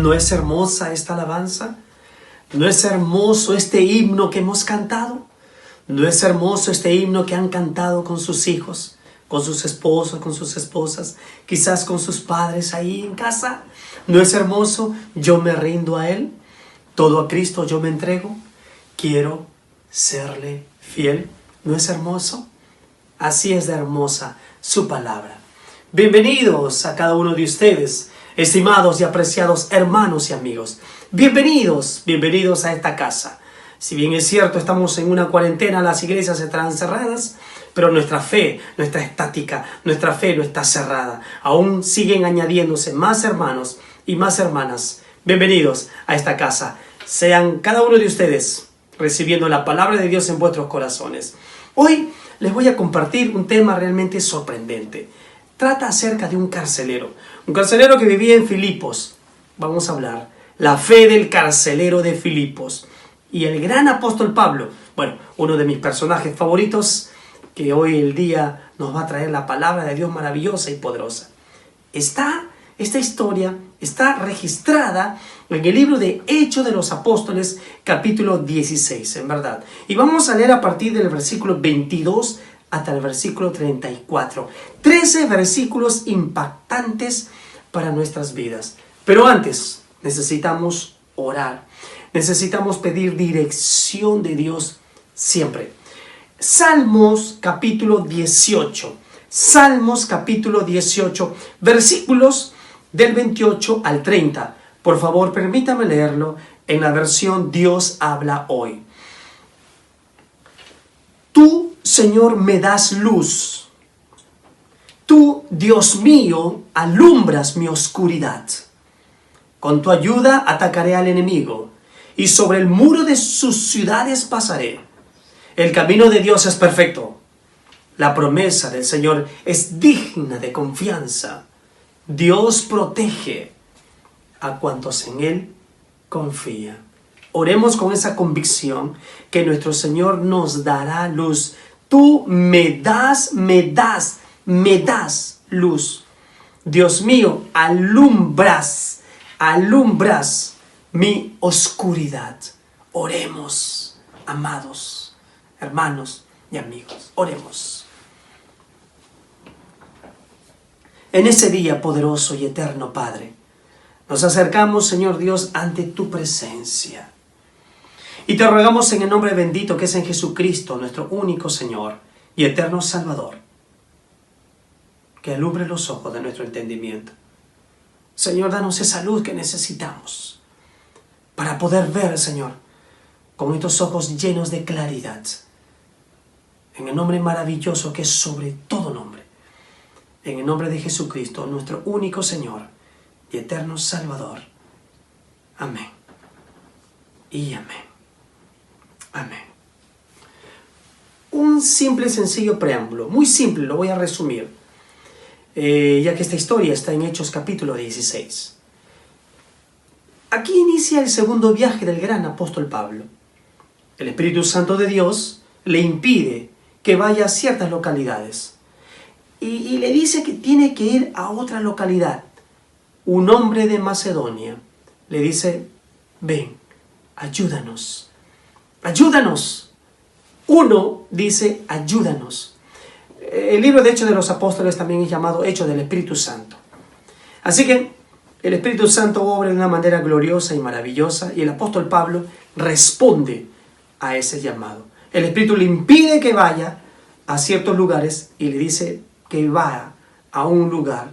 ¿No es hermosa esta alabanza? ¿No es hermoso este himno que hemos cantado? ¿No es hermoso este himno que han cantado con sus hijos, con sus esposos, con sus esposas, quizás con sus padres ahí en casa? ¿No es hermoso? Yo me rindo a Él, todo a Cristo yo me entrego, quiero serle fiel. ¿No es hermoso? Así es de hermosa su palabra. Bienvenidos a cada uno de ustedes, estimados y apreciados hermanos y amigos. Bienvenidos a esta casa. Si bien es cierto, estamos en una cuarentena, las iglesias estarán cerradas, pero nuestra fe no está estática, nuestra fe no está cerrada. Aún siguen añadiéndose más hermanos y más hermanas. Bienvenidos a esta casa. Sean cada uno de ustedes recibiendo la palabra de Dios en vuestros corazones. Hoy les voy a compartir un tema realmente sorprendente. Trata acerca de un carcelero que vivía en Filipos. Vamos a hablar la fe del carcelero de Filipos. Y el gran apóstol Pablo, uno de mis personajes favoritos, que hoy el día nos va a traer la palabra de Dios maravillosa y poderosa. Esta historia está registrada en el libro de Hechos de los Apóstoles, capítulo 16, en verdad. Y vamos a leer a partir del versículo 22 hasta el versículo 34. 13 versículos impactantes para nuestras vidas. Pero antes necesitamos orar. Necesitamos pedir dirección de Dios siempre. Salmos capítulo 18. Salmos capítulo 18, versículos del 28 al 30. Por favor, permítame leerlo en la versión Dios habla hoy. Tú, Señor, me das luz. Tú, Dios mío, alumbras mi oscuridad. Con tu ayuda atacaré al enemigo, y sobre el muro de sus ciudades pasaré. El camino de Dios es perfecto. La promesa del Señor es digna de confianza. Dios protege a cuantos en Él confían. Oremos con esa convicción que nuestro Señor nos dará luz. Tú me das luz. Dios mío, alumbras mi oscuridad. Oremos, amados hermanos y amigos, oremos. En ese día poderoso y eterno, Padre, nos acercamos, Señor Dios, ante tu presencia. Y te rogamos en el nombre bendito que es en Jesucristo, nuestro único Señor y eterno Salvador, que alumbre los ojos de nuestro entendimiento. Señor, danos esa luz que necesitamos para poder ver, Señor, con estos ojos llenos de claridad, en el nombre maravilloso que es sobre todo nombre, en el nombre de Jesucristo, nuestro único Señor y eterno Salvador. Amén. Y amén. Amén. Un simple y sencillo preámbulo, muy simple, lo voy a resumir, ya que esta historia está en Hechos capítulo 16. Aquí inicia el segundo viaje del gran apóstol Pablo. El Espíritu Santo de Dios le impide que vaya a ciertas localidades y le dice que tiene que ir a otra localidad. Un hombre de Macedonia le dice: ven, ayúdanos. Uno dice: ayúdanos. El libro de Hechos de los Apóstoles también es llamado Hechos del Espíritu Santo. Así que el Espíritu Santo obra de una manera gloriosa y maravillosa, y el apóstol Pablo responde a ese llamado. El Espíritu le impide que vaya a ciertos lugares y le dice que va a un lugar.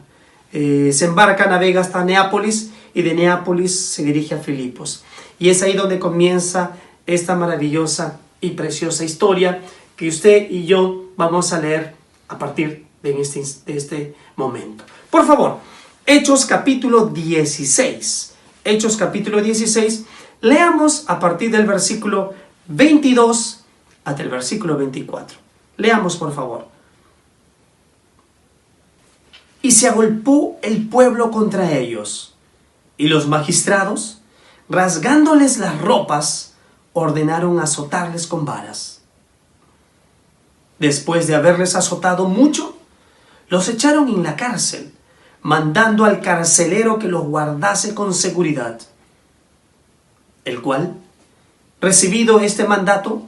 Se embarca, navega hasta Neápolis, y de Neápolis se dirige a Filipos. Y es ahí donde comienza esta maravillosa y preciosa historia que usted y yo vamos a leer a partir de este momento. Por favor, Hechos capítulo 16. Hechos capítulo 16. Leamos a partir del versículo 22 hasta el versículo 24. Leamos, por favor. Y se agolpó el pueblo contra ellos, y los magistrados, rasgándoles las ropas, ordenaron azotarles con varas. Después de haberles azotado mucho, los echaron en la cárcel, mandando al carcelero que los guardase con seguridad, el cual, recibido este mandato,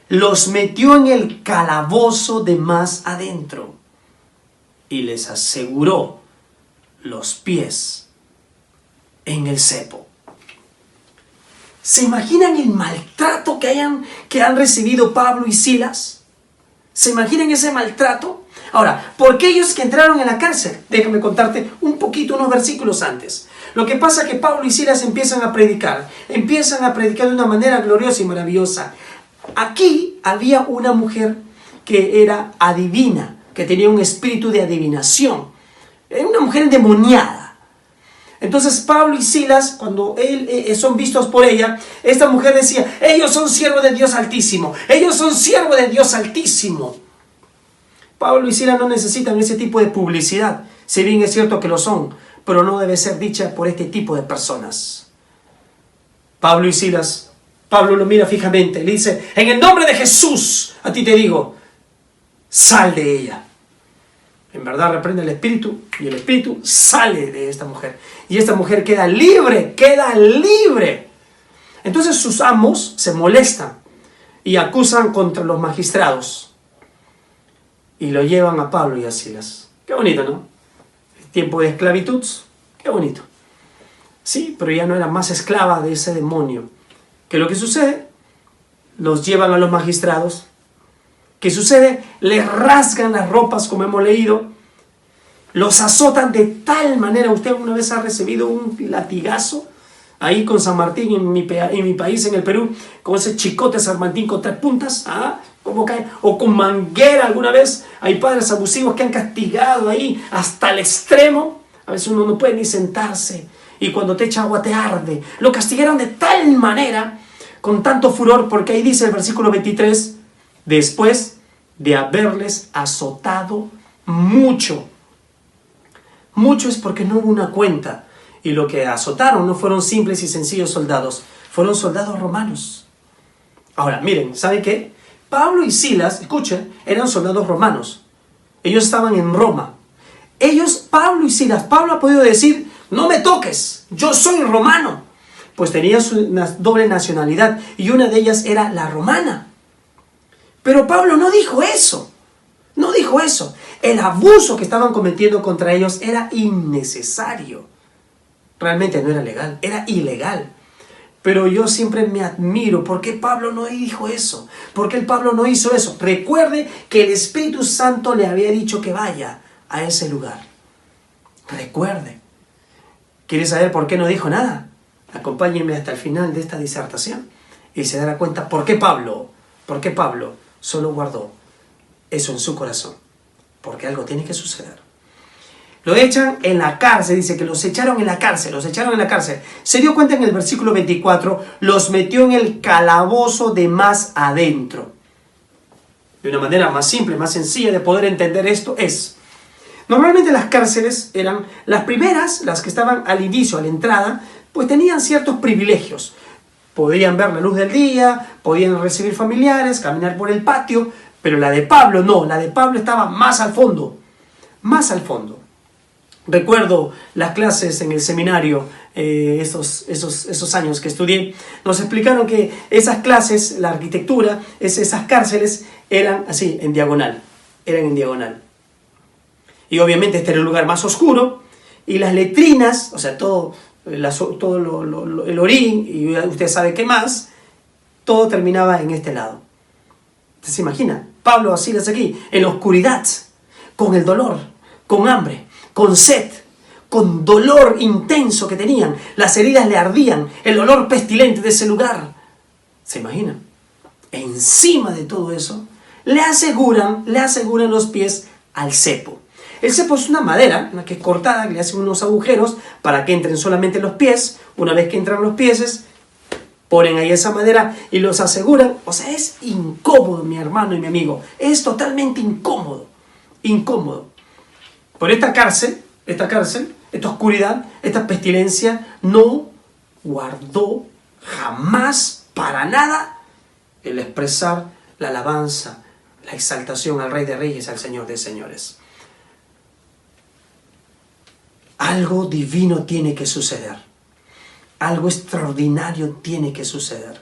los metió en el calabozo de más adentro y les aseguró los pies en el cepo. ¿Se imaginan el maltrato que han recibido Pablo y Silas? ¿Se imaginan ese maltrato? Ahora, ¿por qué ellos que entraron en la cárcel? Déjame contarte un poquito, unos versículos antes. Lo que pasa es que Pablo y Silas empiezan a predicar de una manera gloriosa y maravillosa. Aquí había una mujer que era adivina, que tenía un espíritu de adivinación. Era una mujer endemoniada. Entonces Pablo y Silas, cuando son vistos por ella, esta mujer decía, ellos son siervos de Dios Altísimo, ellos son siervos de Dios Altísimo. Pablo y Silas no necesitan ese tipo de publicidad, si bien es cierto que lo son, pero no debe ser dicha por este tipo de personas. Pablo y Silas, Pablo lo mira fijamente, le dice, en el nombre de Jesús, a ti te digo, sal de ella. En verdad reprende el espíritu y el espíritu sale de esta mujer. Y esta mujer queda libre, queda libre. Entonces sus amos se molestan y acusan contra los magistrados. Y lo llevan a Pablo y a Silas. Qué bonito, ¿no? Tiempo de esclavitud, qué bonito. Sí, pero ya no era más esclava de ese demonio. ¿Qué es lo que sucede? Los llevan a los magistrados. ¿Qué sucede? Les rasgan las ropas, como hemos leído. Los azotan de tal manera. ¿Usted alguna vez ha recibido un latigazo? Ahí con San Martín, en mi país, en el Perú, con ese chicote San Martín con 3 puntas. ¿Ah? ¿Cómo cae? O con manguera alguna vez. Hay padres abusivos que han castigado ahí hasta el extremo. A veces uno no puede ni sentarse. Y cuando te echa agua te arde. Lo castigaron de tal manera, con tanto furor, porque ahí dice el versículo 23, después de haberles azotado mucho. Mucho es porque no hubo una cuenta. Y lo que azotaron no fueron simples y sencillos soldados. Fueron soldados romanos. Ahora, miren, ¿saben qué? Pablo y Silas, escuchen, eran soldados romanos. Ellos estaban en Roma. Pablo y Silas, Pablo ha podido decir, no me toques, yo soy romano. Pues tenía una doble nacionalidad y una de ellas era la romana. Pero Pablo no dijo eso. No dijo eso. El abuso que estaban cometiendo contra ellos era innecesario. Realmente no era legal, era ilegal. Pero yo siempre me admiro, ¿por qué Pablo no dijo eso? ¿Por qué el Pablo no hizo eso? Recuerde que el Espíritu Santo le había dicho que vaya a ese lugar. Recuerde. ¿Quiere saber por qué no dijo nada? Acompáñenme hasta el final de esta disertación y se dará cuenta por qué Pablo solo guardó eso en su corazón. Porque algo tiene que suceder. Lo echan en la cárcel, dice que los echaron en la cárcel. Se dio cuenta en el versículo 24, los metió en el calabozo de más adentro. De una manera más simple, más sencilla de poder entender esto es, normalmente las cárceles eran las primeras, las que estaban al inicio, a la entrada, pues tenían ciertos privilegios. Podían ver la luz del día, podían recibir familiares, caminar por el patio, pero la de Pablo no, la de Pablo estaba más al fondo. Recuerdo las clases en el seminario, esos años que estudié, nos explicaron que esas clases, la arquitectura, esas cárceles eran así, en diagonal. Y obviamente este era el lugar más oscuro, y las letrinas, o sea, todo el orín, y usted sabe qué más, todo terminaba en este lado. ¿Usted se imagina? Pablo así aquí, en la oscuridad, con el dolor, con hambre, con sed, con dolor intenso que tenían, las heridas le ardían, el olor pestilente de ese lugar. ¿Se imaginan? Encima de todo eso, le aseguran los pies al cepo. El cepo es una madera, que es cortada, que le hacen unos agujeros para que entren solamente los pies. Una vez que entran los pies, ponen ahí esa madera y los aseguran. O sea, es incómodo, mi hermano y mi amigo. Es totalmente incómodo. Por esta cárcel, esta oscuridad, esta pestilencia, no guardó jamás para nada el expresar la alabanza, la exaltación al Rey de Reyes, al Señor de Señores. algo divino tiene que suceder. Algo extraordinario tiene que suceder.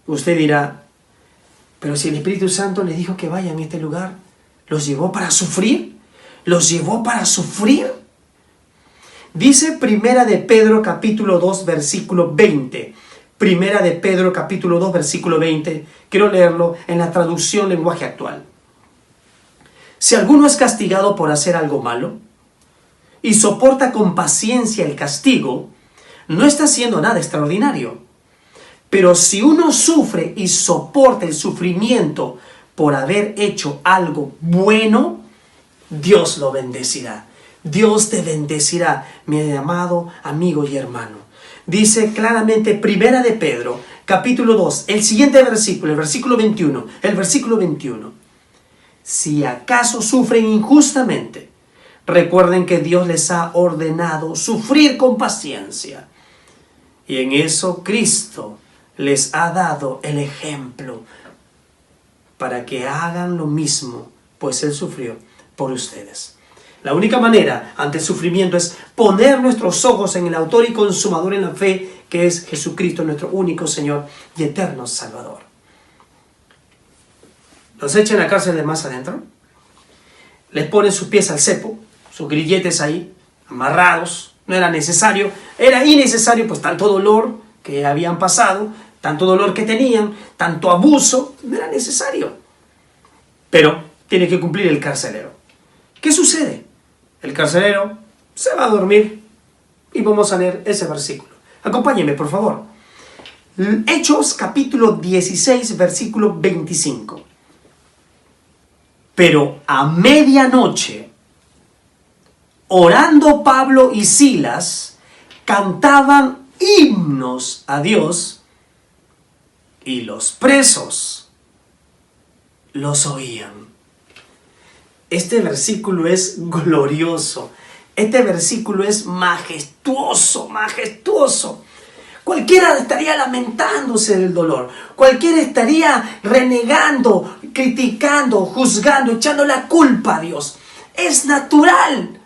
Usted dirá, pero si el Espíritu Santo les dijo que vayan a este lugar, ¿los llevó para sufrir? ¿Los llevó para sufrir? Dice Primera de Pedro capítulo 2 versículo 20. Primera de Pedro capítulo 2 versículo 20. Quiero leerlo en la traducción lenguaje actual. Si alguno es castigado por hacer algo malo y soporta con paciencia el castigo, no está haciendo nada extraordinario. Pero si uno sufre y soporta el sufrimiento por haber hecho algo bueno, Dios lo bendecirá. Dios te bendecirá, mi amado amigo y hermano. Dice claramente Primera de Pedro, capítulo 2, el siguiente versículo, el versículo 21. El versículo 21. Si acaso sufren injustamente, recuerden que Dios les ha ordenado sufrir con paciencia. Y en eso Cristo les ha dado el ejemplo para que hagan lo mismo, pues Él sufrió por ustedes. La única manera ante el sufrimiento es poner nuestros ojos en el autor y consumador en la fe, que es Jesucristo, nuestro único Señor y eterno Salvador. Los echan a la cárcel de más adentro, les ponen sus pies al cepo, sus grilletes ahí, amarrados. No era necesario, era innecesario, pues tanto dolor que habían pasado, tanto dolor que tenían, tanto abuso, no era necesario. Pero tiene que cumplir el carcelero. ¿Qué sucede? El carcelero se va a dormir y vamos a leer ese versículo. Acompáñenme, por favor. Hechos capítulo 16, versículo 25. Pero a medianoche, orando Pablo y Silas, cantaban himnos a Dios y los presos los oían. Este versículo es glorioso. Este versículo es majestuoso, majestuoso. Cualquiera estaría lamentándose del dolor. Cualquiera estaría renegando, criticando, juzgando, echando la culpa a Dios. Es natural.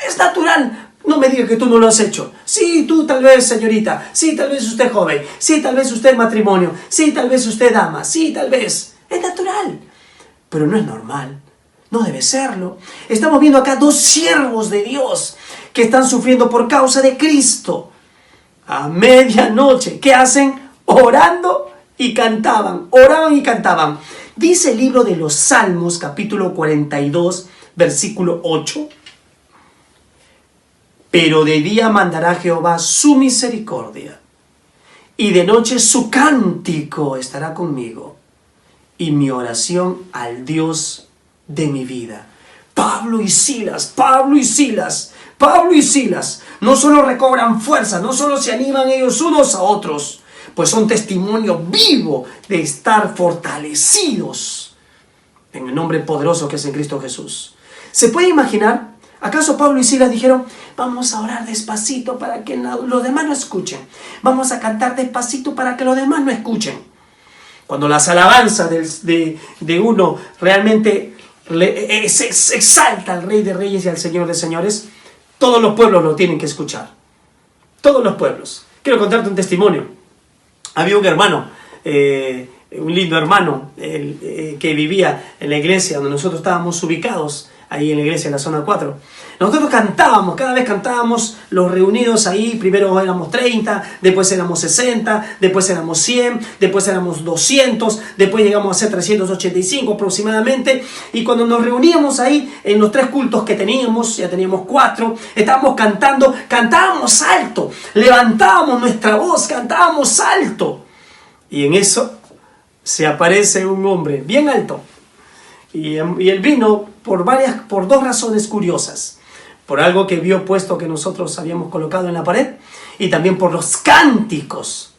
Es natural. No me diga que tú no lo has hecho. Sí, tú tal vez, señorita. Sí, tal vez usted joven. Sí, tal vez usted matrimonio. Sí, tal vez usted dama. Sí, tal vez. Es natural. Pero no es normal. No debe serlo. Estamos viendo acá dos siervos de Dios que están sufriendo por causa de Cristo. A medianoche, ¿qué hacen? Orando y cantaban. Oraban y cantaban. Dice el libro de los Salmos, capítulo 42, versículo 8. Pero de día mandará Jehová su misericordia, y de noche su cántico estará conmigo, y mi oración al Dios de mi vida. Pablo y Silas, Pablo y Silas, Pablo y Silas, no solo recobran fuerza, no solo se animan ellos unos a otros, pues son testimonio vivo de estar fortalecidos en el nombre poderoso que es en Cristo Jesús. ¿Se puede imaginar? ¿Acaso Pablo y Silas dijeron, vamos a orar despacito para que los demás no escuchen? Vamos a cantar despacito para que los demás no escuchen. Cuando las alabanzas de uno realmente se exalta al Rey de Reyes y al Señor de Señores, todos los pueblos lo tienen que escuchar. Todos los pueblos. Quiero contarte un testimonio. Había un hermano, un lindo hermano, que vivía en la iglesia donde nosotros estábamos ubicados, ahí en la iglesia, en la zona 4. Nosotros cantábamos, cada vez cantábamos los reunidos ahí. Primero éramos 30, después éramos 60, después éramos 100, después éramos 200, después llegamos a ser 385 aproximadamente. Y cuando nos reuníamos ahí en los 3 cultos que teníamos, ya teníamos 4, estábamos cantando, cantábamos alto, levantábamos nuestra voz, cantábamos alto. Y en eso se aparece un hombre bien alto. Y él vino por 2 razones curiosas. Por algo que vio puesto que nosotros habíamos colocado en la pared, y también por los cánticos.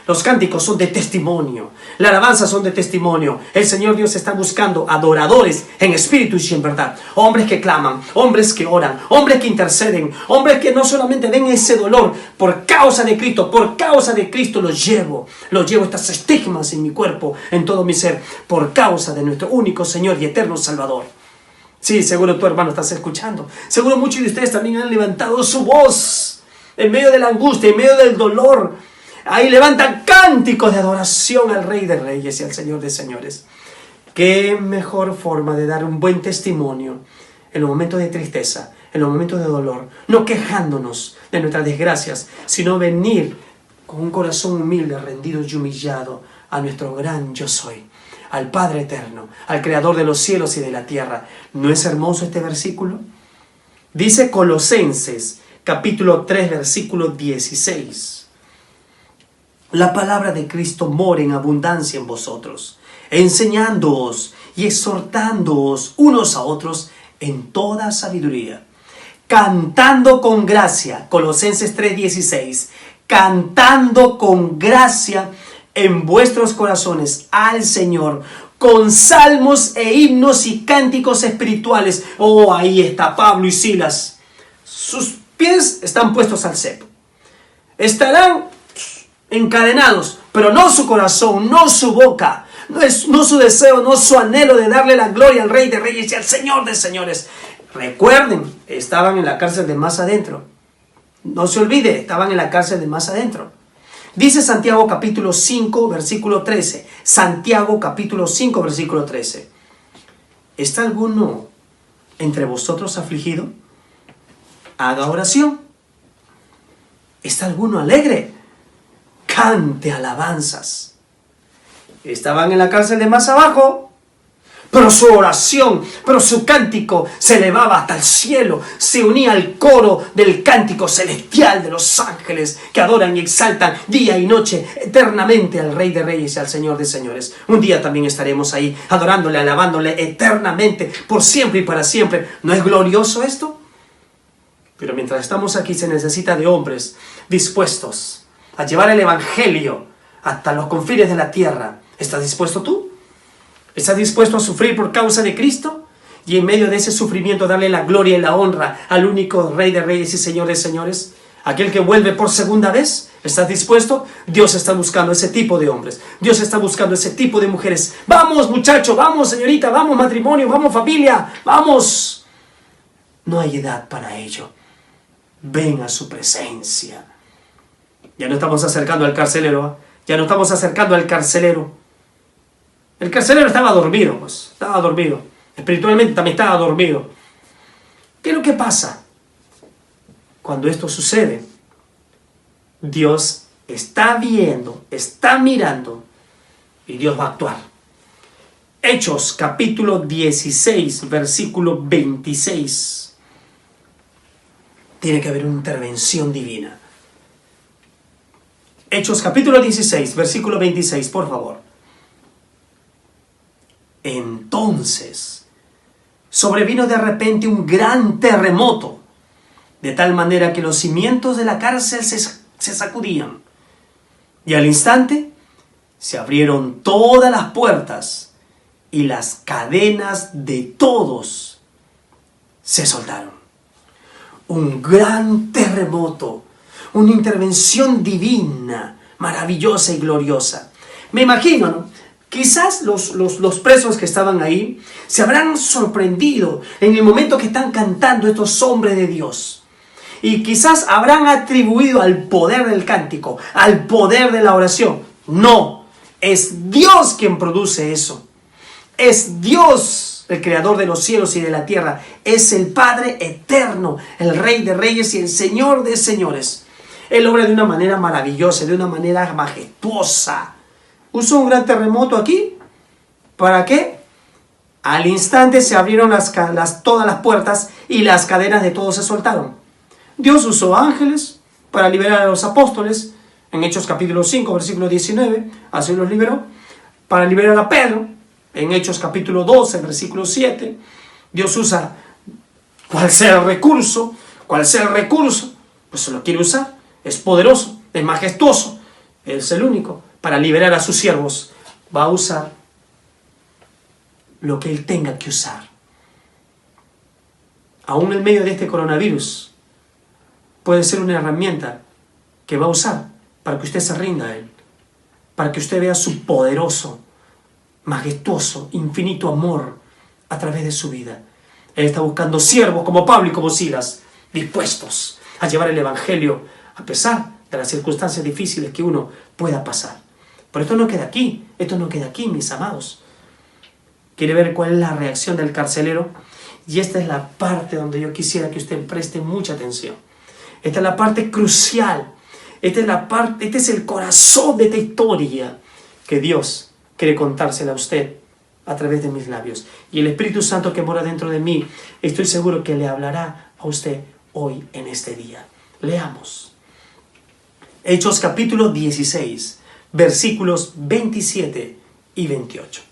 Los cánticos son de testimonio. La alabanza son de testimonio. El Señor Dios está buscando adoradores en espíritu y en verdad. Hombres que claman, hombres que oran, hombres que interceden, hombres que no solamente ven ese dolor por causa de Cristo. Por causa de Cristo los llevo estas estigmas en mi cuerpo, en todo mi ser, por causa de nuestro único Señor y eterno Salvador. Sí, seguro tu hermano estás escuchando. Seguro muchos de ustedes también han levantado su voz en medio de la angustia, en medio del dolor. Ahí levantan cánticos de adoración al Rey de Reyes y al Señor de Señores. Qué mejor forma de dar un buen testimonio en los momentos de tristeza, en los momentos de dolor, no quejándonos de nuestras desgracias, sino venir con un corazón humilde, rendido y humillado a nuestro gran yo soy, al Padre eterno, al Creador de los cielos y de la tierra. ¿No es hermoso este versículo? Dice Colosenses, capítulo 3, versículo 16. La palabra de Cristo mora en abundancia en vosotros, enseñándoos y exhortándoos unos a otros en toda sabiduría, cantando con gracia, Colosenses 3:16, cantando con gracia en vuestros corazones al Señor, con salmos e himnos y cánticos espirituales. Oh, ahí está Pablo y Silas. Sus pies están puestos al cepo. Estarán encadenados, pero no su corazón, no su boca, no su deseo, no su anhelo de darle la gloria al Rey de Reyes y al Señor de Señores. Recuerden, estaban en la cárcel de más adentro. No se olvide, estaban en la cárcel de más adentro. Dice Santiago capítulo 5, versículo 13. Santiago capítulo 5, versículo 13. ¿Está alguno entre vosotros afligido? Haga oración. ¿Está alguno alegre? Cante alabanzas. Estaban en la cárcel de más abajo, pero su oración, pero su cántico se elevaba hasta el cielo, se unía al coro del cántico celestial de los ángeles que adoran y exaltan día y noche eternamente al Rey de Reyes y al Señor de Señores. Un día también estaremos ahí adorándole, alabándole eternamente, por siempre y para siempre. ¿No es glorioso esto? Pero mientras estamos aquí se necesita de hombres dispuestos a llevar el evangelio hasta los confines de la tierra. ¿Estás dispuesto tú? ¿Estás dispuesto a sufrir por causa de Cristo? Y en medio de ese sufrimiento darle la gloria y la honra al único Rey de Reyes y Señor de Señores, aquel que vuelve por segunda vez. ¿Estás dispuesto? Dios está buscando ese tipo de hombres. Dios está buscando ese tipo de mujeres. Vamos, muchacho, vamos, señorita, vamos, matrimonio, vamos, familia, vamos. No hay edad para ello. Ven a su presencia. Ya no estamos acercando al carcelero, ¿eh? Ya no estamos acercando al carcelero. El carcelero estaba dormido, pues. Estaba dormido. Espiritualmente también estaba dormido. ¿Qué es lo que pasa? Cuando esto sucede, Dios está viendo, está mirando, y Dios va a actuar. Hechos, capítulo 16, versículo 26. Tiene que haber una intervención divina. Hechos, capítulo 16, versículo 26, por favor. Entonces sobrevino de repente un gran terremoto, de tal manera que los cimientos de la cárcel se sacudían, y al instante se abrieron todas las puertas y las cadenas de todos se soltaron. Un gran terremoto, una intervención divina, maravillosa y gloriosa. Me imagino, ¿no? Quizás los presos que estaban ahí se habrán sorprendido en el momento que están cantando estos hombres de Dios. Y quizás habrán atribuido al poder del cántico, al poder de la oración. No, es Dios quien produce eso. Es Dios el creador de los cielos y de la tierra. Es el Padre eterno, el Rey de Reyes y el Señor de Señores. Él obra de una manera maravillosa, de una manera majestuosa. Usó un gran terremoto aquí. ¿Para qué? Al instante se abrieron todas las puertas y las cadenas de todos se soltaron. Dios usó ángeles para liberar a los apóstoles. En Hechos capítulo 5, versículo 19, así los liberó. Para liberar a Pedro. En Hechos capítulo 12, versículo 7. Dios usa cual sea el recurso. Pues se lo quiere usar. Es poderoso, es majestuoso. Él es el único. Para liberar a sus siervos, va a usar lo que Él tenga que usar. Aún en medio de este coronavirus, puede ser una herramienta que va a usar para que usted se rinda a Él, para que usted vea su poderoso, majestuoso, infinito amor a través de su vida. Él está buscando siervos como Pablo y como Silas, dispuestos a llevar el evangelio a pesar de las circunstancias difíciles que uno pueda pasar. Pero esto no queda aquí, mis amados. ¿Quiere ver cuál es la reacción del carcelero? Y esta es la parte donde yo quisiera que usted preste mucha atención. Esta es la parte crucial. Este es el corazón de esta historia que Dios quiere contársela a usted a través de mis labios. Y el Espíritu Santo que mora dentro de mí, estoy seguro que le hablará a usted hoy en este día. Leamos. Hechos capítulo 16, versículos 27 y 28.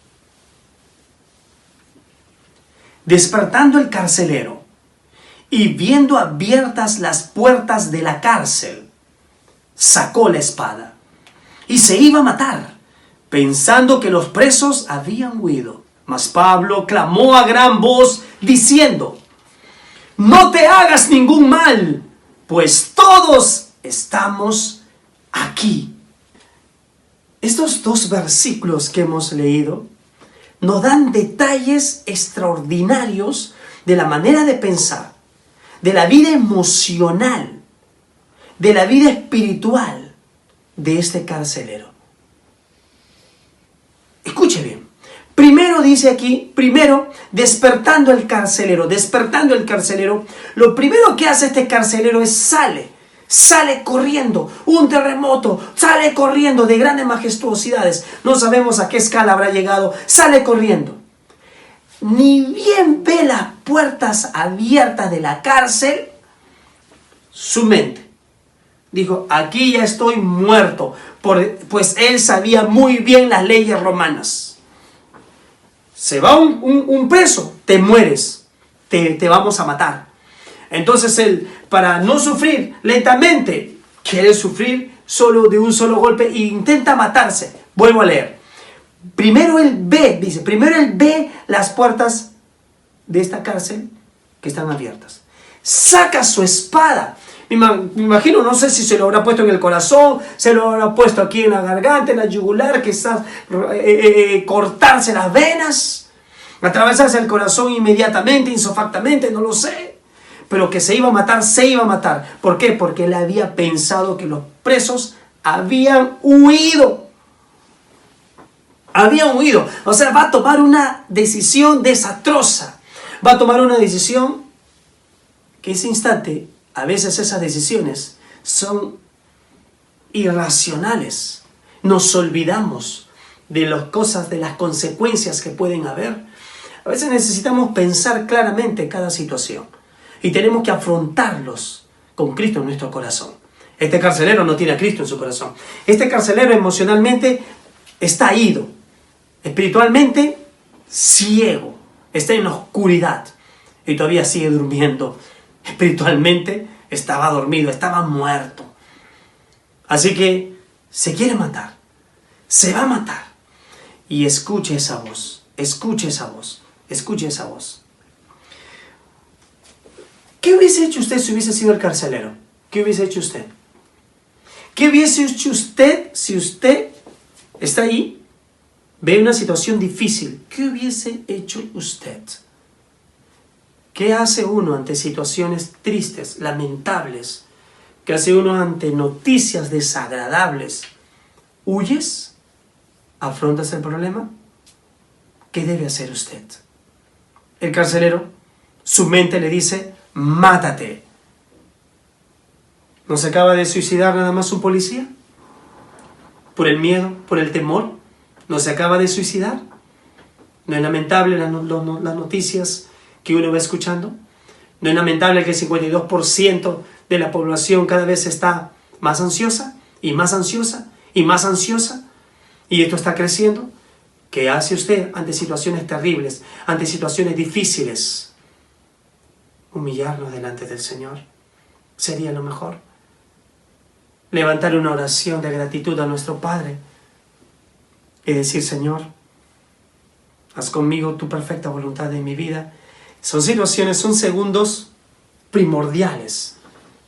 Despertando el carcelero y viendo abiertas las puertas de la cárcel, sacó la espada y se iba a matar, pensando que los presos habían huido. Mas Pablo clamó a gran voz, diciendo: no te hagas ningún mal, pues todos estamos aquí. Estos dos versículos que hemos leído nos dan detalles extraordinarios de la manera de pensar, de la vida emocional, de la vida espiritual de este carcelero. Escuche bien. Primero dice aquí, despertando el carcelero, lo primero que hace este carcelero es sale corriendo, un terremoto, sale corriendo de grandes majestuosidades, no sabemos a qué escala habrá llegado, sale corriendo. Ni bien ve las puertas abiertas de la cárcel, su mente dijo: aquí ya estoy muerto, pues él sabía muy bien las leyes romanas. Se va un preso, te mueres, te vamos a matar. Entonces él, para no sufrir lentamente, quiere sufrir solo de un solo golpe e intenta matarse. Vuelvo a leer. Primero él ve las puertas de esta cárcel que están abiertas. Saca su espada. Me imagino, no sé si se lo habrá puesto en el corazón, se lo habrá puesto aquí en la garganta, en la yugular, quizás cortarse las venas, atravesarse el corazón inmediatamente, insofactamente, no lo sé. Pero que se iba a matar. ¿Por qué? Porque él había pensado que los presos habían huido. O sea, va a tomar una decisión desastrosa. Va a tomar una decisión que ese instante, a veces esas decisiones son irracionales. Nos olvidamos de las cosas, de las consecuencias que pueden haber. A veces necesitamos pensar claramente cada situación y tenemos que afrontarlos con Cristo en nuestro corazón. Este carcelero no tiene a Cristo en su corazón. Este carcelero emocionalmente está ido, espiritualmente ciego, está en la oscuridad y todavía sigue durmiendo. Espiritualmente estaba dormido, estaba muerto. Así que se quiere matar, se va a matar. Y escuche esa voz. ¿Qué hubiese hecho usted si hubiese sido el carcelero? ¿Qué hubiese hecho usted? ¿Qué hubiese hecho usted si usted está ahí, ve una situación difícil? ¿Qué hubiese hecho usted? ¿Qué hace uno ante situaciones tristes, lamentables? ¿Qué hace uno ante noticias desagradables? ¿Huyes? ¿Afrontas el problema? ¿Qué debe hacer usted? El carcelero, su mente le dice: mátate. ¿No se acaba de suicidar nada más un policía? ¿Por el miedo, por el temor? ¿No se acaba de suicidar? ¿No es lamentable las noticias que uno va escuchando? ¿No es lamentable que el 52% de la población cada vez está más ansiosa y más ansiosa y más ansiosa? Y esto está creciendo. ¿Qué hace usted ante situaciones terribles, ante situaciones difíciles? Humillarnos delante del Señor sería lo mejor. Levantar una oración de gratitud a nuestro Padre y decir: Señor, haz conmigo tu perfecta voluntad en mi vida. Son situaciones, son segundos primordiales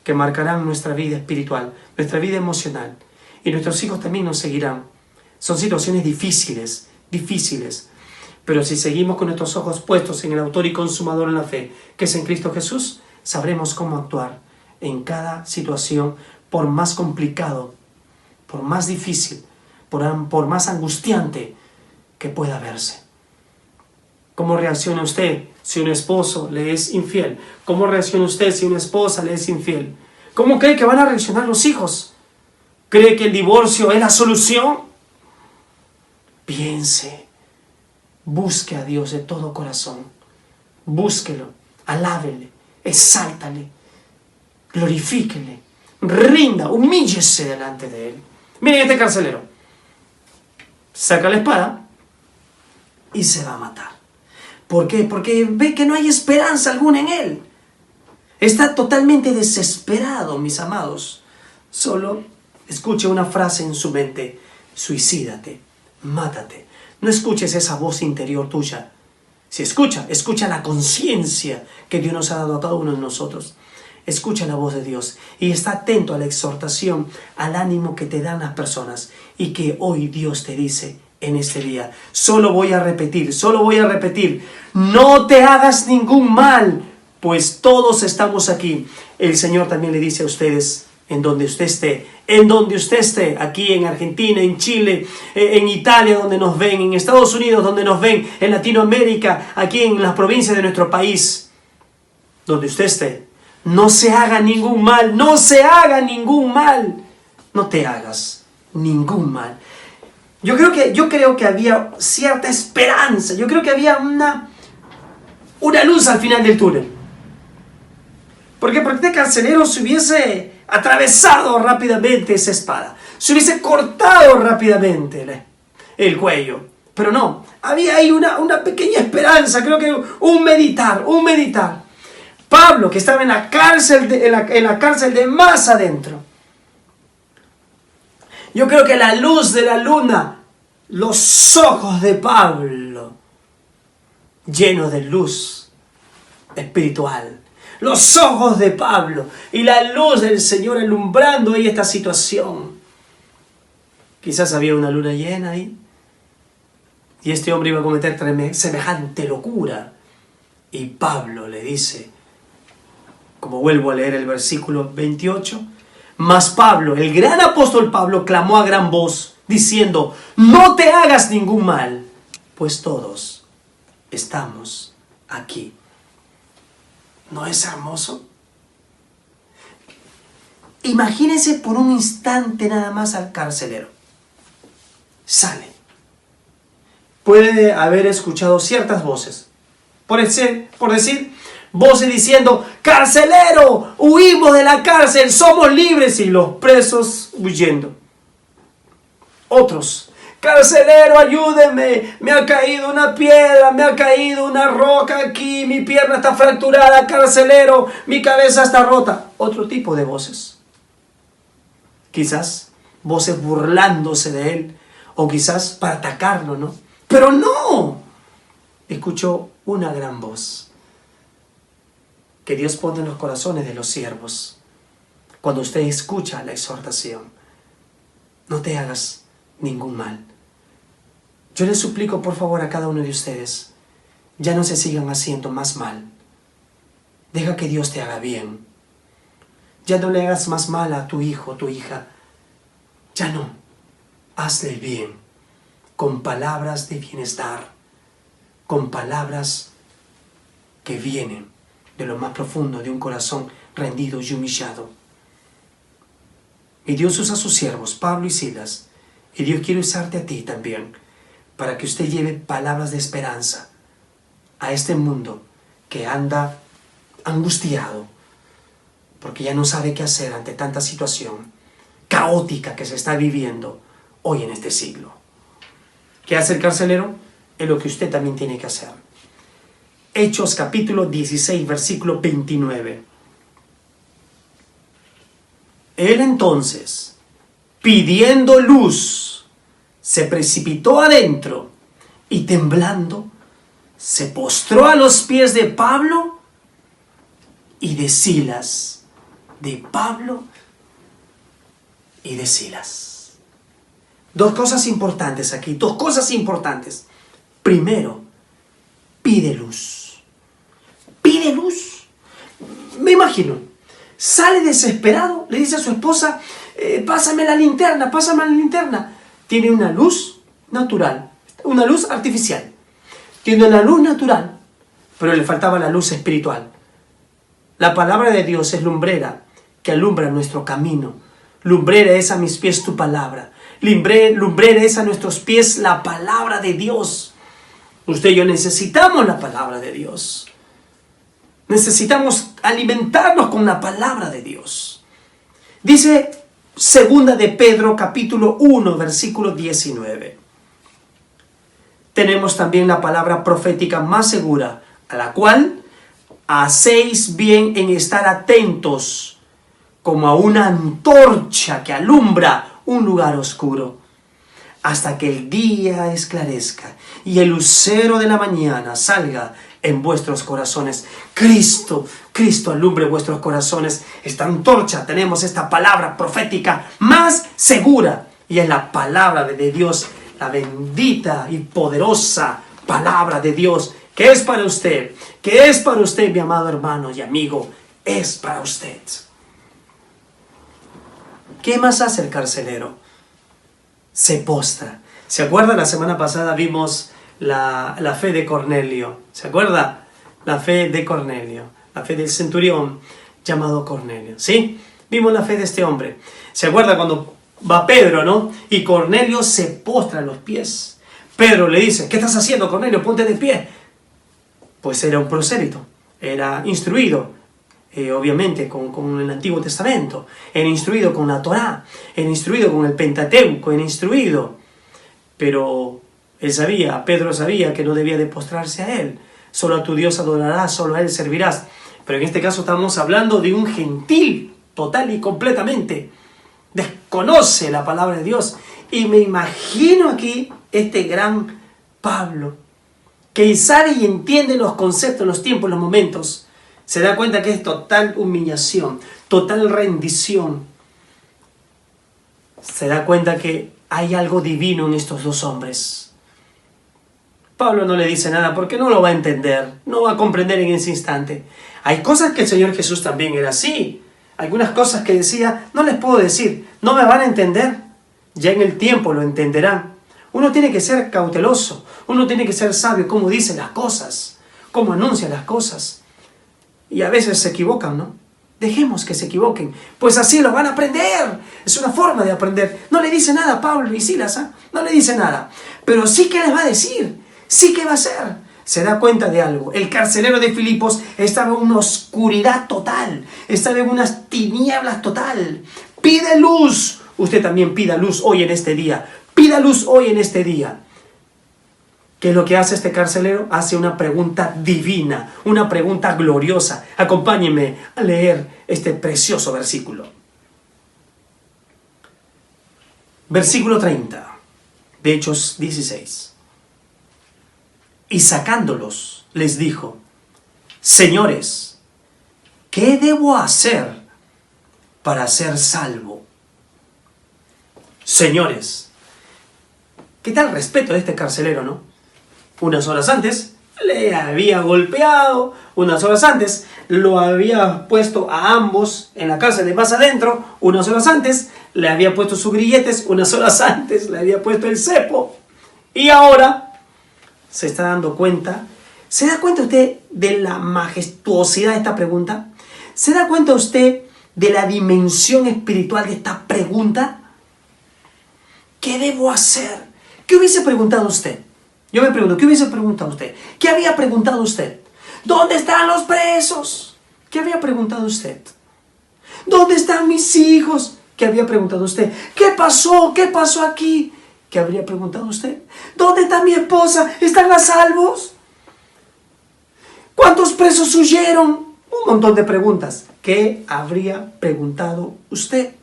que marcarán nuestra vida espiritual, nuestra vida emocional, y nuestros hijos también nos seguirán. Son situaciones difíciles, Pero si seguimos con nuestros ojos puestos en el autor y consumador en la fe, que es en Cristo Jesús, sabremos cómo actuar en cada situación, por más complicado, por más difícil, por más angustiante que pueda verse. ¿Cómo reacciona usted si un esposo le es infiel? ¿Cómo reacciona usted si una esposa le es infiel? ¿Cómo cree que van a reaccionar los hijos? ¿Cree que el divorcio es la solución? Piense, busque a Dios de todo corazón, búsquelo, alábele, exáltale, glorifíquele, rinda, humíllese delante de Él. Miren este carcelero, saca la espada y se va a matar. ¿Por qué? Porque ve que no hay esperanza alguna en él. Está totalmente desesperado, mis amados. Solo escuche una frase en su mente: suicídate, mátate. No escuches esa voz interior tuya. Si escucha la conciencia que Dios nos ha dado a cada uno de nosotros. Escucha la voz de Dios y está atento a la exhortación, al ánimo que te dan las personas y que hoy Dios te dice en este día. Solo voy a repetir, no te hagas ningún mal, pues todos estamos aquí. El Señor también le dice a ustedes, en donde usted esté, aquí en Argentina, en Chile, en Italia donde nos ven, en Estados Unidos donde nos ven, en Latinoamérica, aquí en las provincias de nuestro país, donde usted esté, no se haga ningún mal, no te hagas ningún mal. Yo creo que había cierta esperanza, yo creo que había una luz al final del túnel. Porque este carcelero se hubiese atravesado rápidamente esa espada, se hubiese cortado rápidamente el cuello. Pero no, había ahí una pequeña esperanza, creo que un meditar. Pablo, que estaba en la cárcel de más adentro. Yo creo que la luz de la luna, los ojos de Pablo, llenos de luz espiritual, los ojos de Pablo y la luz del Señor alumbrando ahí esta situación. Quizás había una luna llena ahí y este hombre iba a cometer semejante locura. Y Pablo le dice, como vuelvo a leer el versículo 28, mas Pablo, el gran apóstol Pablo, clamó a gran voz, diciendo, no te hagas ningún mal, pues todos estamos aquí. ¿No es hermoso? Imagínense por un instante nada más al carcelero. Sale. Puede haber escuchado ciertas voces. Por decir, voces diciendo, carcelero, huimos de la cárcel, somos libres, y los presos huyendo. Otros, carcelero, ayúdeme, me ha caído una piedra, me ha caído una roca aquí, mi pierna está fracturada, carcelero, mi cabeza está rota. Otro tipo de voces. Quizás voces burlándose de él, o quizás para atacarlo, ¿no? Pero no, escuchó una gran voz que Dios pone en los corazones de los siervos. Cuando usted escucha la exhortación, no te hagas ningún mal. Yo les suplico por favor a cada uno de ustedes, ya no se sigan haciendo más mal. Deja que Dios te haga bien. Ya no le hagas más mal a tu hijo, tu hija. Ya no. Hazle bien, con palabras de bienestar, con palabras que vienen de lo más profundo de un corazón rendido y humillado. Y Dios usa a sus siervos, Pablo y Silas, y Dios quiere usarte a ti también, para que usted lleve palabras de esperanza a este mundo que anda angustiado, porque ya no sabe qué hacer ante tanta situación caótica que se está viviendo hoy en este siglo. ¿Qué hace el carcelero? Es lo que usted también tiene que hacer. Hechos capítulo 16, versículo 29. Él entonces, pidiendo luz, se precipitó adentro y temblando, se postró a los pies de Pablo y de Silas. De Pablo y de Silas. Dos cosas importantes aquí, dos cosas importantes. Primero, pide luz. Pide luz. Me imagino, sale desesperado, le dice a su esposa, pásame la linterna, pásame la linterna. Tiene una luz natural, una luz artificial. Tiene una luz natural, pero le faltaba la luz espiritual. La palabra de Dios es lumbrera que alumbra nuestro camino. Lumbrera es a mis pies tu palabra. Lumbrera es a nuestros pies la palabra de Dios. Usted y yo necesitamos la palabra de Dios. Necesitamos alimentarnos con la palabra de Dios. Dice segunda de Pedro capítulo 1 versículo 19. Tenemos también la palabra profética más segura, a la cual hacéis bien en estar atentos, como a una antorcha que alumbra un lugar oscuro, hasta que el día esclarezca y el lucero de la mañana salga en vuestros corazones. Cristo alumbre vuestros corazones. Esta antorcha, tenemos esta palabra profética más segura, y es la palabra de Dios, la bendita y poderosa palabra de Dios, que es para usted, mi amado hermano y amigo, es para usted. ¿Qué más hace el carcelero? Se postra. ¿Se acuerda? La semana pasada vimos la fe de Cornelio. ¿Se acuerda? La fe de Cornelio. La fe del centurión llamado Cornelio. ¿Sí? Vimos la fe de este hombre. ¿Se acuerda cuando va Pedro, no? Y Cornelio se postra a los pies. Pedro le dice, ¿qué estás haciendo, Cornelio? Ponte de pie. Pues era un prosélito. Era instruido. Obviamente con el Antiguo Testamento, era instruido con la Torá, era instruido con el Pentateuco, era instruido, pero Pedro sabía que no debía de postrarse a él. Solo a tu Dios adorarás, solo a él servirás. Pero en este caso estamos hablando de un gentil, total y completamente. Desconoce la palabra de Dios. Y me imagino aquí este gran Pablo, que sabe y entiende los conceptos, los tiempos, los momentos. Se da cuenta que es total humillación, total rendición. Se da cuenta que hay algo divino en estos dos hombres. Pablo no le dice nada porque no lo va a entender, no va a comprender en ese instante. Hay cosas que el Señor Jesús también era así. Algunas cosas que decía, no les puedo decir, no me van a entender. Ya en el tiempo lo entenderán. Uno tiene que ser cauteloso, uno tiene que ser sabio, cómo dice las cosas, cómo anuncia las cosas. Y a veces se equivocan, ¿no? Dejemos que se equivoquen, pues así lo van a aprender. Es una forma de aprender. No le dice nada a Pablo y Silas, ¿eh? No le dice nada. Pero sí que les va a decir, sí que va a hacer. Se da cuenta de algo. El carcelero de Filipos estaba en una oscuridad total. Estaba en unas tinieblas total. Pide luz. Usted también pida luz hoy en este día. Pida luz hoy en este día. ¿Qué es lo que hace este carcelero? Hace una pregunta divina, una pregunta gloriosa. Acompáñenme a leer este precioso versículo. Versículo 30 de Hechos 16. Y sacándolos, les dijo, señores, ¿qué debo hacer para ser salvo? Señores, ¿qué tal respeto de este carcelero, no? Unas horas antes le había golpeado, unas horas antes lo había puesto a ambos en la cárcel de más adentro, unas horas antes le había puesto sus grilletes, unas horas antes le había puesto el cepo, y ahora se está dando cuenta. ¿Se da cuenta usted de la majestuosidad de esta pregunta? ¿Se da cuenta usted de la dimensión espiritual de esta pregunta? ¿Qué debo hacer? ¿Qué hubiese preguntado usted? Yo me pregunto, ¿qué hubiese preguntado usted? ¿Qué había preguntado usted? ¿Dónde están los presos? ¿Qué había preguntado usted? ¿Dónde están mis hijos? ¿Qué había preguntado usted? ¿Qué pasó? ¿Qué pasó aquí? ¿Qué habría preguntado usted? ¿Dónde está mi esposa? ¿Están a salvos? ¿Cuántos presos huyeron? Un montón de preguntas. ¿Qué habría preguntado usted?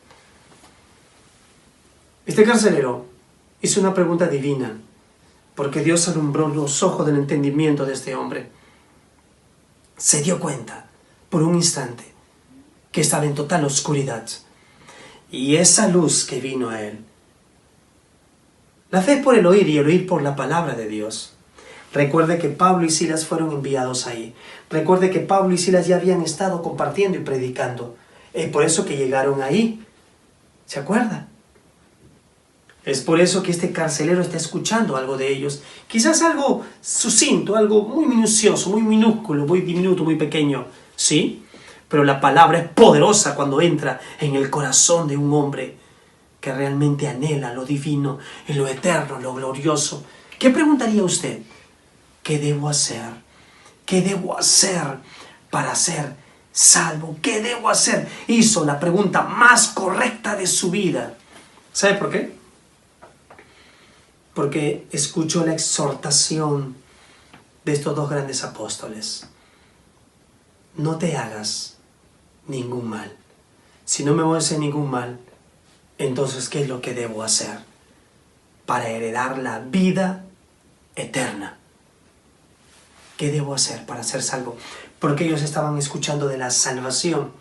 Este carcelero hizo una pregunta divina, porque Dios alumbró los ojos del entendimiento de este hombre. Se dio cuenta, por un instante, que estaba en total oscuridad. Y esa luz que vino a él. La fe es por el oír y el oír por la palabra de Dios. Recuerde que Pablo y Silas fueron enviados ahí. Recuerde que Pablo y Silas ya habían estado compartiendo y predicando. Es por eso que llegaron ahí. ¿Se acuerda? Es por eso que este carcelero está escuchando algo de ellos. Quizás algo sucinto, algo muy minucioso, muy minúsculo, muy diminuto, muy pequeño. ¿Sí? Pero la palabra es poderosa cuando entra en el corazón de un hombre que realmente anhela lo divino, en lo eterno, lo glorioso. ¿Qué preguntaría usted? ¿Qué debo hacer? ¿Qué debo hacer para ser salvo? ¿Qué debo hacer? Hizo la pregunta más correcta de su vida. ¿Sabe por qué? Porque escuchó la exhortación de estos dos grandes apóstoles. No te hagas ningún mal. Si no me voy a hacer ningún mal, entonces, ¿qué es lo que debo hacer para heredar la vida eterna? ¿Qué debo hacer para ser salvo? Porque ellos estaban escuchando de la salvación.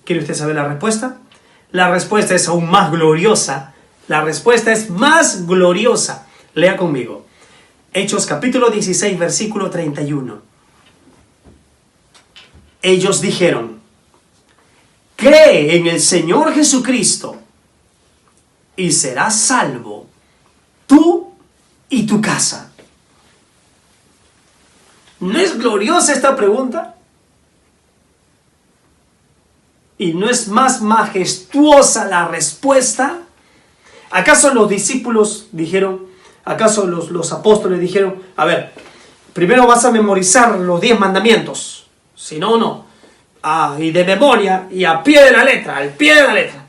¿Quiere usted saber la respuesta? La respuesta es aún más gloriosa. La respuesta es más gloriosa. Lea conmigo. Hechos capítulo 16, versículo 31. Ellos dijeron: cree en el Señor Jesucristo y serás salvo, tú y tu casa. ¿No es gloriosa esta pregunta? ¿Y no es más majestuosa la respuesta? ¿Acaso los discípulos dijeron, acaso los apóstoles dijeron, a ver, primero vas a memorizar los 10 mandamientos, si no, no, y de memoria, y a pie de la letra, al pie de la letra,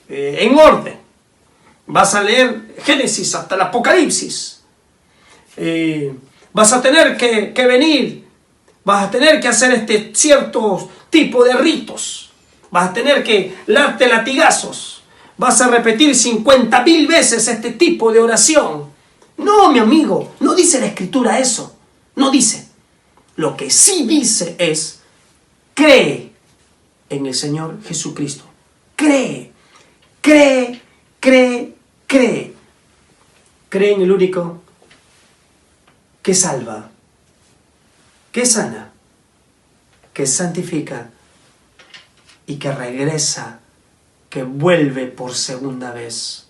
en orden, vas a leer Génesis hasta el Apocalipsis, vas a tener que venir, vas a tener que hacer este cierto tipo de ritos, vas a tener que darte latigazos, vas a repetir 50.000 veces este tipo de oración. No, mi amigo, no dice la Escritura eso, no dice. Lo que sí dice es, cree en el Señor Jesucristo. Cree, cree, cree, cree. Cree en el único que salva, que sana, que santifica y que regresa, que vuelve por segunda vez.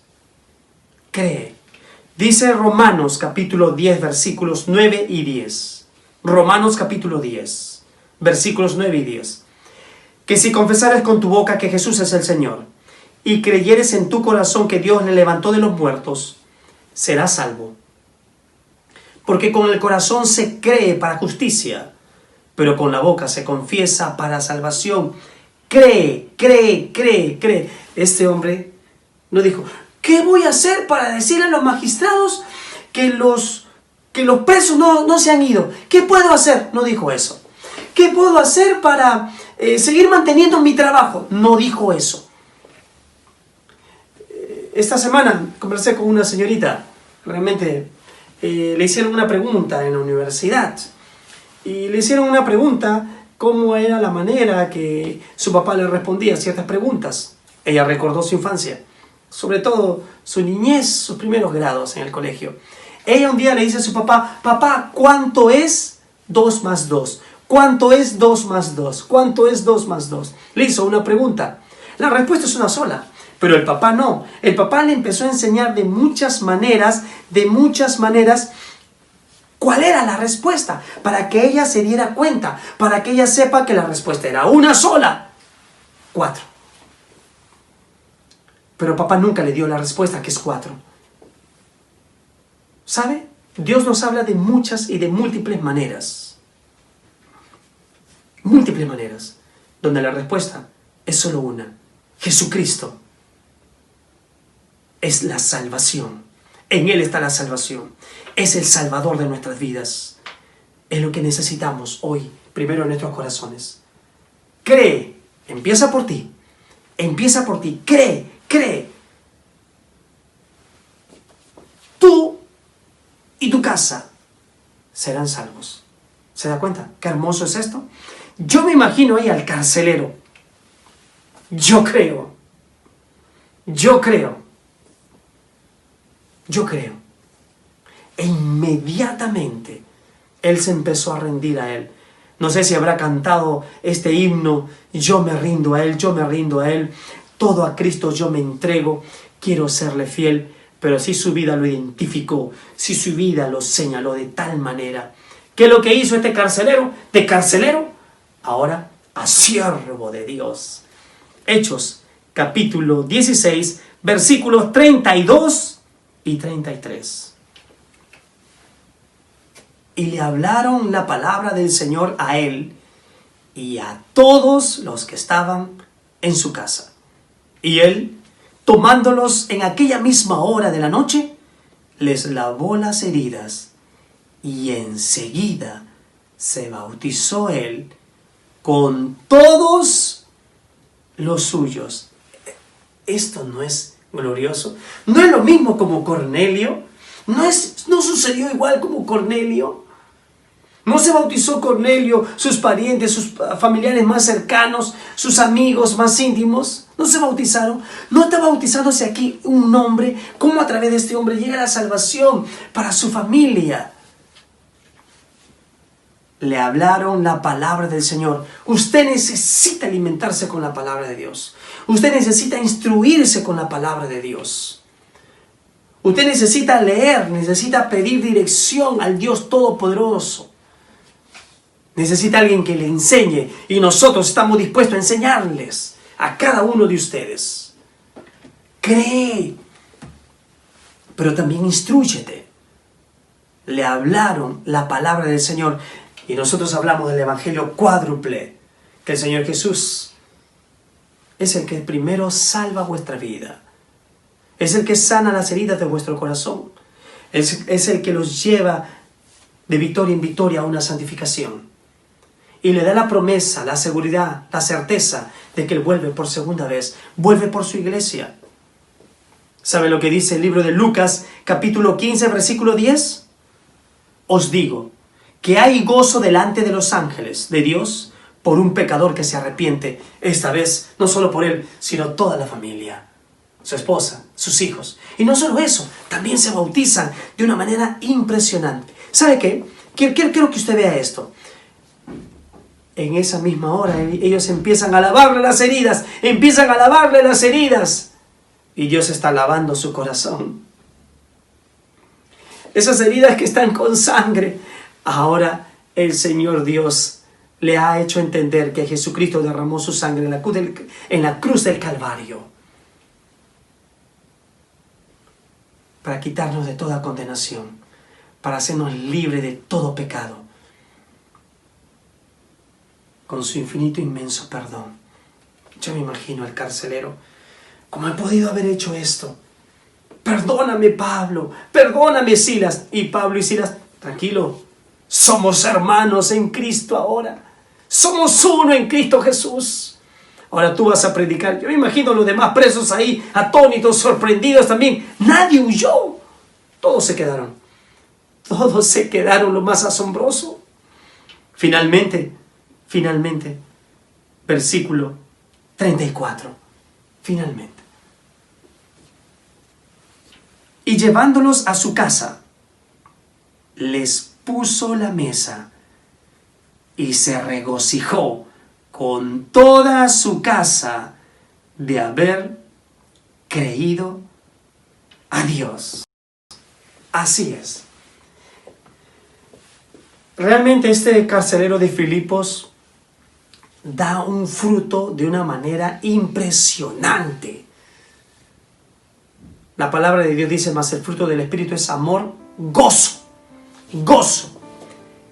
Cree. Dice Romanos capítulo 10, versículos 9 y 10. Romanos capítulo 10, versículos 9 y 10. Que si confesares con tu boca que Jesús es el Señor, y creyeres en tu corazón que Dios le levantó de los muertos, serás salvo. Porque con el corazón se cree para justicia, pero con la boca se confiesa para salvación. Cree, cree, cree, cree. Este hombre no dijo, ¿qué voy a hacer para decirle a los magistrados que los presos no se han ido? ¿Qué puedo hacer? No dijo eso. ¿Qué puedo hacer para seguir manteniendo mi trabajo? No dijo eso. Esta semana conversé con una señorita, realmente le hicieron una pregunta en la universidad. Y le hicieron una pregunta, cómo era la manera que su papá le respondía a ciertas preguntas. Ella recordó su infancia, sobre todo su niñez, sus primeros grados en el colegio. Ella un día le dice a su papá, papá, ¿cuánto es 2 más 2? ¿Cuánto es 2 más 2? ¿Cuánto es 2 más 2? Le hizo una pregunta. La respuesta es una sola, pero el papá no. El papá le empezó a enseñar de muchas maneras, cuál era la respuesta, para que ella se diera cuenta, para que ella sepa que la respuesta era una sola. 4. Pero papá nunca le dio la respuesta, que es 4. ¿Sabe? Dios nos habla de muchas y de múltiples maneras. Múltiples maneras, donde la respuesta es solo una. Jesucristo es la salvación. En Él está la salvación. Es el Salvador de nuestras vidas. Es lo que necesitamos hoy, primero en nuestros corazones. Cree, empieza por ti. Empieza por ti. Cree, cree. Tú y tu casa serán salvos. ¿Se da cuenta? ¿Qué hermoso es esto? Yo me imagino ahí al carcelero. Yo creo. E inmediatamente él se empezó a rendir a él. No sé si habrá cantado este himno: yo me rindo a él, yo me rindo a él, todo a Cristo yo me entrego, quiero serle fiel. Pero sí su vida lo identificó, sí su vida lo señaló de tal manera que lo que hizo este carcelero, de carcelero, ahora a siervo de Dios. Hechos, capítulo 16, versículos 32 y 33. Y le hablaron la palabra del Señor a él y a todos los que estaban en su casa. Y él, tomándolos en aquella misma hora de la noche, les lavó las heridas y enseguida se bautizó él con todos los suyos. ¿Esto no es glorioso? ¿No es lo mismo como Cornelio? ¿No sucedió igual como Cornelio? ¿No se bautizó Cornelio, sus parientes, sus familiares más cercanos, sus amigos más íntimos? ¿No se bautizaron? ¿No está bautizándose aquí un hombre? ¿Cómo a través de este hombre llega la salvación para su familia? Le hablaron la palabra del Señor. Usted necesita alimentarse con la palabra de Dios. Usted necesita instruirse con la palabra de Dios. Usted necesita leer, necesita pedir dirección al Dios Todopoderoso. Necesita alguien que le enseñe, y nosotros estamos dispuestos a enseñarles a cada uno de ustedes. Cree, pero también instrúyete. Le hablaron la palabra del Señor, y nosotros hablamos del Evangelio cuádruple, que el Señor Jesús es el que primero salva vuestra vida, es el que sana las heridas de vuestro corazón, es el que los lleva de victoria en victoria a una santificación. Y le da la promesa, la seguridad, la certeza de que Él vuelve por segunda vez, vuelve por su iglesia. ¿Sabe lo que dice el libro de Lucas, capítulo 15, versículo 10? Os digo que hay gozo delante de los ángeles de Dios por un pecador que se arrepiente, esta vez no solo por él, sino toda la familia, su esposa, sus hijos. Y no solo eso, también se bautizan de una manera impresionante. ¿Sabe qué? Quiero que usted vea esto. En esa misma hora ellos empiezan a lavarle las heridas, y Dios está lavando su corazón. Esas heridas que están con sangre, ahora el Señor Dios le ha hecho entender que Jesucristo derramó su sangre en la cruz del Calvario para quitarnos de toda condenación, para hacernos libres de todo pecado, con su infinito inmenso perdón. Yo me imagino al carcelero: ¿cómo he podido haber hecho esto? Perdóname, Pablo, perdóname, Silas. Y Pablo y Silas: tranquilo, somos hermanos en Cristo ahora, somos uno en Cristo Jesús. Ahora tú vas a predicar. Yo me imagino a los demás presos ahí, atónitos, sorprendidos también. Nadie huyó, todos se quedaron, lo más asombroso. Finalmente, versículo 34, finalmente. Y llevándolos a su casa, les puso la mesa y se regocijó con toda su casa de haber creído a Dios. Así es. Realmente este carcelero de Filipos da un fruto de una manera impresionante. La palabra de Dios dice: mas el fruto del Espíritu es amor, gozo.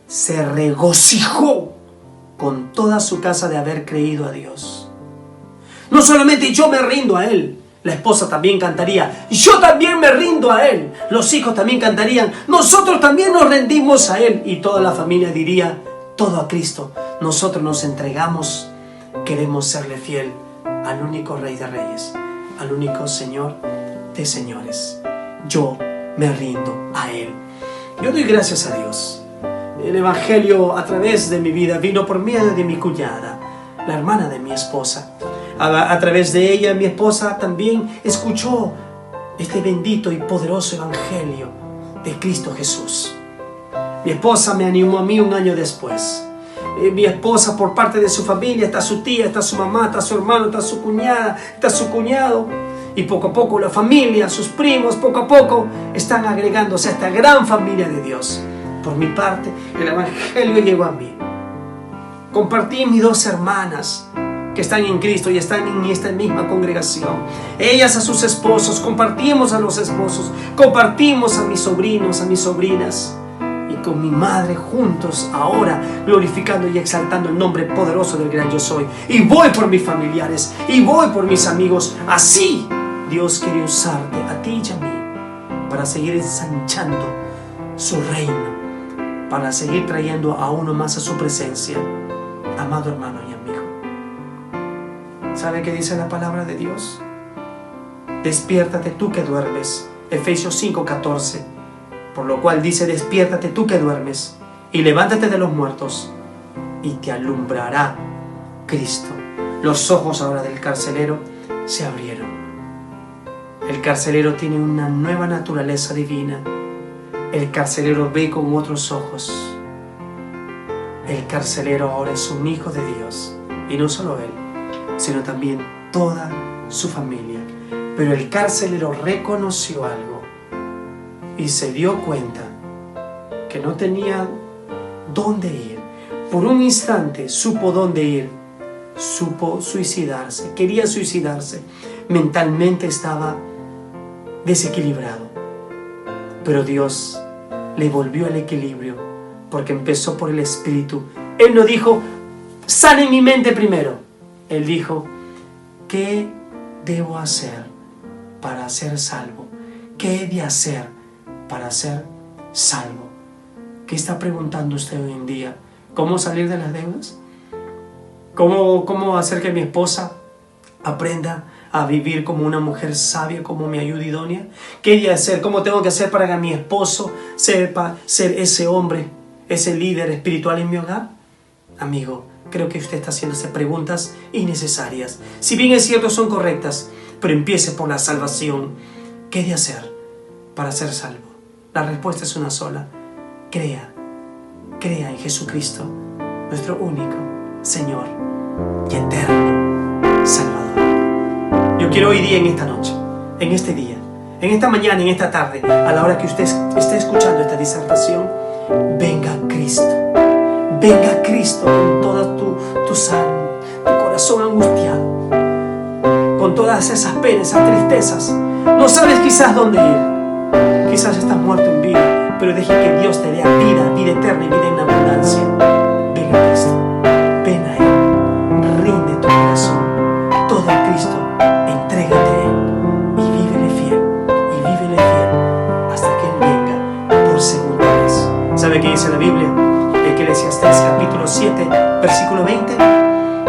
Se regocijó con toda su casa de haber creído a Dios. No solamente yo me rindo a Él, la esposa también cantaría: yo también me rindo a Él. Los hijos también cantarían: nosotros también nos rendimos a Él. Y toda la familia diría: todo a Cristo. Nosotros nos entregamos, queremos serle fiel al único Rey de Reyes, al único Señor de señores. Yo me rindo a Él. Yo doy gracias a Dios. El Evangelio a través de mi vida vino por medio de mi cuñada, la hermana de mi esposa. A través de ella, mi esposa también escuchó este bendito y poderoso Evangelio de Cristo Jesús. Mi esposa me animó a mí un año después. Mi esposa, por parte de su familia, está su tía, está su mamá, está su hermano, está su cuñada, está su cuñado. Y poco a poco la familia, sus primos, poco a poco están agregándose a esta gran familia de Dios. Por mi parte, el Evangelio llegó a mí. Compartí mis 2 hermanas que están en Cristo y están en esta misma congregación. Ellas a sus esposos, compartimos a los esposos, compartimos a mis sobrinos, a mis sobrinas. Y con mi madre juntos ahora glorificando y exaltando el nombre poderoso del gran yo soy. Y voy por mis familiares, y voy por mis amigos. Así Dios quiere usarte a ti y a mí para seguir ensanchando su reino, para seguir trayendo a uno más a su presencia. Amado hermano y amigo, ¿sabe qué dice la palabra de Dios? Despiértate tú que duermes. Efesios 5:14. Por lo cual dice: despiértate tú que duermes y levántate de los muertos y te alumbrará Cristo. Los ojos ahora del carcelero se abrieron. El carcelero tiene una nueva naturaleza divina. El carcelero ve con otros ojos. El carcelero ahora es un hijo de Dios. Y no solo él, sino también toda su familia. Pero el carcelero reconoció algo y se dio cuenta que no tenía dónde ir. Por un instante supo dónde ir. Supo suicidarse. Quería suicidarse. Mentalmente estaba desequilibrado. Pero Dios le volvió el equilibrio porque empezó por el Espíritu. Él no dijo: sane mi mente primero. Él dijo: ¿qué debo hacer para ser salvo? ¿Qué he de hacer para ser salvo? ¿Qué está preguntando usted hoy en día? ¿Cómo salir de las deudas? ¿Cómo hacer que mi esposa aprenda a vivir como una mujer sabia, como mi ayuda idónea? ¿Qué he de hacer? ¿Cómo tengo que hacer para que mi esposo sepa ser ese hombre, ese líder espiritual en mi hogar? Amigo, creo que usted está haciéndose preguntas innecesarias. Si bien es cierto, son correctas, pero empiece por la salvación. ¿Qué he de hacer para ser salvo? La respuesta es una sola: crea en Jesucristo, nuestro único Señor y eterno Salvador. Yo quiero hoy día, en esta noche, en este día, en esta mañana, en esta tarde, a la hora que usted esté escuchando esta disertación, venga Cristo. Venga Cristo con toda tu corazón angustiado, con todas esas penas, esas tristezas. No sabes quizás dónde ir. Quizás estás muerto en vida, pero deje que Dios te dé vida eterna y vida en abundancia. Venga a Cristo, ven a Él, rinde tu corazón, todo a Cristo, entrégate a Él y vívele fiel hasta que Él venga por segunda vez. ¿Sabe qué dice la Biblia? Eclesiastés capítulo 7, versículo 20.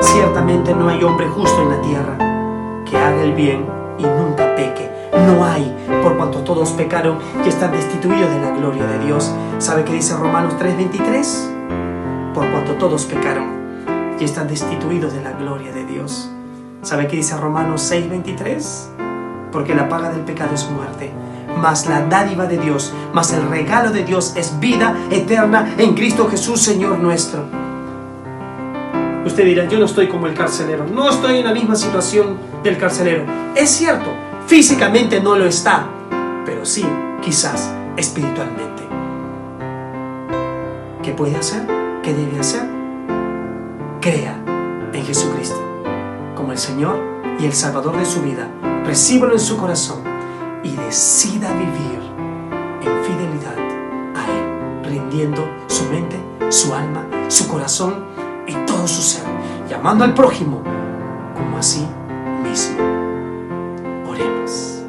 Ciertamente no hay hombre justo en la tierra que haga el bien y nunca peque. No hay, por cuanto todos pecaron y están destituidos de la gloria de Dios. ¿Sabe qué dice Romanos 3:23? Por cuanto todos pecaron y están destituidos de la gloria de Dios. ¿Sabe qué dice Romanos 6:23? Porque la paga del pecado es muerte, mas la dádiva de Dios, mas el regalo de Dios es vida eterna en Cristo Jesús, Señor nuestro. Usted dirá: yo no estoy como el carcelero, no estoy en la misma situación del carcelero. Es cierto, físicamente no lo está, pero sí, quizás espiritualmente. ¿Qué puede hacer? ¿Qué debe hacer? Crea en Jesucristo como el Señor y el Salvador de su vida. Recíbalo en su corazón y decida vivir en fidelidad a Él, rindiendo su mente, su alma, su corazón y todo su ser, llamando al prójimo como a sí mismo. Oremos.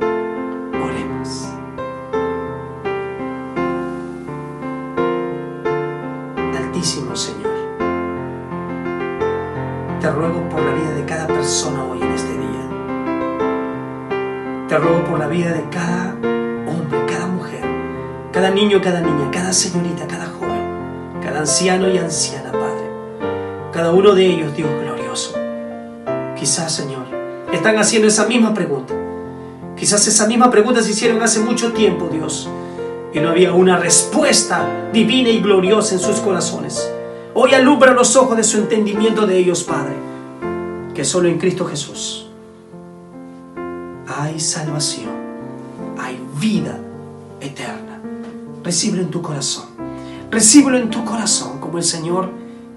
Altísimo Señor, te ruego por la vida de cada persona hoy en este día. Te ruego por la vida de cada hombre, cada mujer, cada niño, cada niña, cada señorita, cada joven, cada anciano y anciana, Padre. Cada uno de ellos, Dios glorioso. Quizás, Señor, están haciendo esa misma pregunta. Quizás esa misma pregunta se hicieron hace mucho tiempo, Dios. y no había una respuesta divina y gloriosa en sus corazones. Hoy alumbra los ojos de su entendimiento de ellos, Padre, que solo en Cristo Jesús hay salvación, hay vida eterna. Recíbelo en tu corazón. Recíbelo en tu corazón como el Señor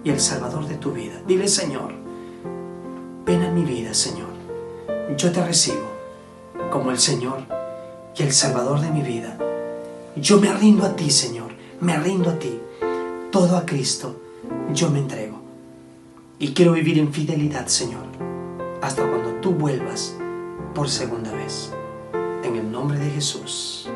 y el Salvador de tu vida. Dile: Señor, ven a mi vida, Señor. Yo te recibo como el Señor y el Salvador de mi vida. Yo me rindo a ti, Señor. Me rindo a ti. Todo a Cristo yo me entrego. Y quiero vivir en fidelidad, Señor, hasta cuando tú vuelvas por segunda vez. En el nombre de Jesús.